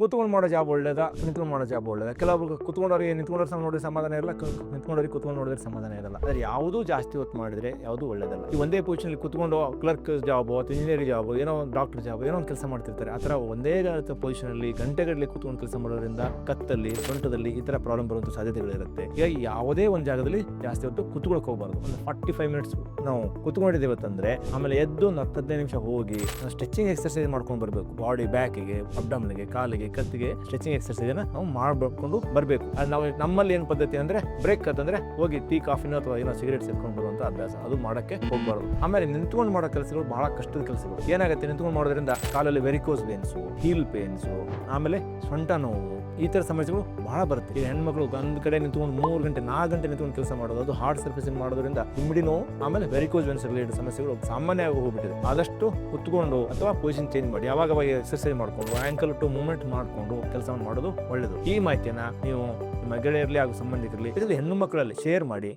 ಕೂತ್ಕೊಂಡು ಮಾಡೋ ಜಾಬ್ ಒಳ್ಳೇದಾ, ನಿಂತ್ಕೊಂಡು ಮಾಡೋ ಜಾಬ್ ಒಳ್ಳೇದಾ? ಕೆಲವೊಬ್ರು ಕೂತ್ಕೊಂಡವ್ರಿಗೆ ನಿಂತ್ಕೊಂಡ್ರೆ ನೋಡಿದ್ರೆ ಸಮಾಧಾನ ಇರಲ್ಲ, ನಿಂತ್ಕೊಂಡವ್ರಿಗೆ ಕೂತ್ಕೊಂಡು ನೋಡಿದ್ರೆ ಸಮಾಧಾನ ಇರಲ್ಲ. ಅದ್ರ ಯಾವುದೂ ಜಾಸ್ತಿ ಹೊತ್ತು ಮಾಡಿದ್ರೆ ಯಾವುದು ಒಳ್ಳೇದಲ್ಲ. ಈ ಒಂದೇ ಪೊಸಿಷನ್ ಕೂತ್ಕೊಂಡು ಕ್ಲರ್ಕ್ ಜಾಬ್ ಅಥವಾ ಇಂಜಿನಿಯರಿಂಗ್ ಜಾಬ್, ಏನೋ ಒಂದು ಡಾಕ್ಟರ್ ಜಾಬ್, ಏನೋ ಒಂದು ಕೆಲಸ ಮಾಡ್ತಿರ್ತಾರೆ. ಆ ಥರ ಒಂದೇ ಪೊಸಿಷನ್ ಅಲ್ಲಿ ಗಂಟೆಗಟ್ಟಲೆ ಕೂತ್ಕೊಂಡು ಕೆಲಸ ಮಾಡೋದ್ರಿಂದ ಕತ್ತಲ್ಲಿ, ಸೊಂಟದಲ್ಲಿ ಈ ತರ ಪ್ರಾಬ್ಲಮ್ ಬರುವಂತ ಸಾಧ್ಯತೆಗಳಿರುತ್ತೆ. ಈಗ ಯಾವುದೇ ಒಂದು ಜಾಗದಲ್ಲಿ ಜಾಸ್ತಿ ಹೊತ್ತು ಕೂತ್ಕೊಳಕ್ ಹೋಗಬಾರ್ದು. ಒಂದು 45 ಮಿನಿಟ್ಸ್ ನಾವು ಕೂತ್ಕೊಂಡಿದ್ದೇವೆ ಅಂತಂದ್ರೆ ಆಮೇಲೆ ಎದ್ದು ಒಂದು 10-15 ನಿಮಿಷ ಹೋಗಿ ಸ್ಟ್ರೆಚಿಂಗ್ ಎಕ್ಸರ್ಸೈಸ್ ಮಾಡ್ಕೊಂಡು ಬರಬೇಕು. ಬಾಡಿ ಬ್ಯಾಕಿಗೆ, ಅಬ್ಡಮ್ನಿಗೆ, ಕಾಲಿಗೆ, ಕತ್ತಿಗೆ ಸ್ಟ್ರೆಚಿಂಗ್ ಎಕ್ಸರ್ಸೈಸ್ ನಾವು ಮಾಡ್ಕೊಂಡು ಬರಬೇಕು. ನಾವು ನಮ್ಮಲ್ಲಿ ಏನು ಪದ್ಧತಿ ಅಂದ್ರೆ ಬ್ರೇಕ್ ಅಂತಂದ್ರೆ ಹೋಗಿ ಟೀ, ಕಾಫಿನೋ ಅಥವಾ ಏನೋ ಸಿಗರೇಟ್ ಸೇರ್ಕೊಂಡು ಬರುವಂತ ಅಭ್ಯಾಸ, ಅದು ಮಾಡಕ್ಕೆ ಹೋಗಬಾರ್ದು. ಆಮೇಲೆ ನಿಂತ್ಕೊಂಡು ಮಾಡೋ ಕೆಲಸಗಳು ಬಹಳ ಕಷ್ಟದ ಕೆಲಸಗಳು. ಏನಾಗುತ್ತೆ, ನಿಂತ್ಕೊಂಡು ಮಾಡೋದ್ರಿಂದ ಕಾಲಲ್ಲಿ ವೆರಿಕೋಸ್ ವೇನ್ಸು, ಹೀಲ್ ಪೇನ್ಸು, ಆಮೇಲೆ ಸೊಂಟ ನೋವು, ಈ ತರ ಸಮಸ್ಯೆಗಳು ಬಹಳ ಬರುತ್ತೆ. ಈ ಹೆಣ್ಮಕ್ಳು ಒಂದ್ ಕಡೆ ನಿಂತ್ಕೊಂಡು 3 ಗಂಟೆ 4 ಗಂಟೆ ನಿಂತ್ಕೊಂಡು ಕೆಲಸ ಮಾಡೋದು, ಅದು ಹಾರ್ಡ್ ಸರ್ಫೇಸಿಂಗ್ ಮಾಡೋದ್ರಿಂದ ಇಮಿಡಿ ನೋವು, ಆಮೇಲೆ ವೆರಿಕೋಸ್ ವೆನ್ಸ್ ರಿಲೇಟೆಡ್ ಸಮಸ್ಯೆಗಳು ಸಾಮಾನ್ಯವಾಗಿ ಹೋಗ್ಬಿಟ್ಟಿದೆ. ಆದಷ್ಟು ಕುತ್ಕೊಂಡು ಅಥವಾ ಪೊಸಿಷನ್ ಚೇಂಜ್ ಮಾಡಿ, ಯಾವಾಗ ಎಕ್ಸರ್ಸೈಸ್ ಮಾಡ್ಕೊಂಡು ಆಂಕಲ್ ಟು ಮೂವ್ಮೆಂಟ್ ಮಾಡ್ಕೊಂಡು ಕೆಲಸವನ್ನು ಮಾಡೋದು ಒಳ್ಳೇದು. ಈ ಮಾಹಿತಿಯನ್ನ ನೀವು ನಿಮ್ಮ ಗೆಳೆಯರಲ್ಲಿ ಹಾಗೂ ಸಂಬಂಧಿಕರಲ್ಲಿ, ಇದರಲ್ಲಿ ಹೆಣ್ಣು ಮಕ್ಕಳಲ್ಲಿ ಶೇರ್ ಮಾಡಿ.